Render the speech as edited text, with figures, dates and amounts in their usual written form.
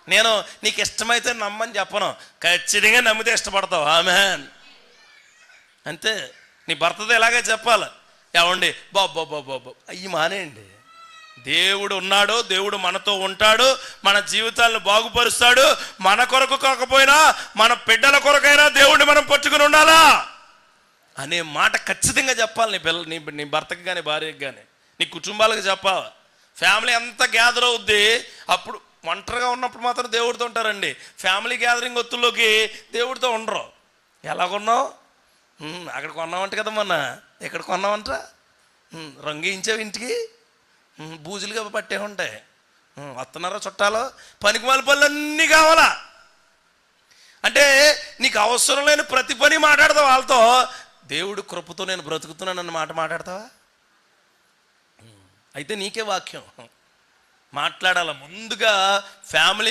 నేను నీకు ఇష్టమైతే నమ్మని చెప్పను, ఖచ్చితంగా నమ్మితే ఇష్టపడతావు. ఆమేన్. అంతే. నీ భర్తతో ఇలాగే చెప్పాలి, ఏమండి బాబు అయ్యి మానేయండి. దేవుడు ఉన్నాడు, దేవుడు మనతో ఉంటాడు, మన జీవితాలను బాగుపరుస్తాడు. మన కొరకు కాకపోయినా మన బిడ్డల కొరకైనా దేవుడిని మనం పట్టుకుని ఉండాలా అనే మాట ఖచ్చితంగా చెప్పాలి. నీ భర్తకి కానీ భార్యకి కానీ నీ కుటుంబాలకు చెప్పాలి. ఫ్యామిలీ అంతా గ్యాదర్ అవుద్ది. అప్పుడు ఒంటరిగా ఉన్నప్పుడు మాత్రం దేవుడితో ఉంటారండి. ఫ్యామిలీ గ్యాదరింగ్ ఒత్తుల్లోకి దేవుడితో ఉండరు. ఎలాగున్నావు, అక్కడ కొన్నామంట కదా, మొన్న ఎక్కడ కొన్నామంట, రంగు వేయించావు ఇంటికి, బూజులుగా పట్టే ఉంటాయి, వస్తున్నారా చుట్టాలు, పనికిమాల పనులు అన్నీ కావాలా అంటే నీకు అవసరం లేని ప్రతి పని మాట్లాడతావు వాళ్ళతో. దేవుడు కృపతో నేను బ్రతుకుతున్నాను అన్న మాట మాట్లాడతావా? అయితే నీకే వాక్యం మాట్లాడాల. ముందుగా ఫ్యామిలీ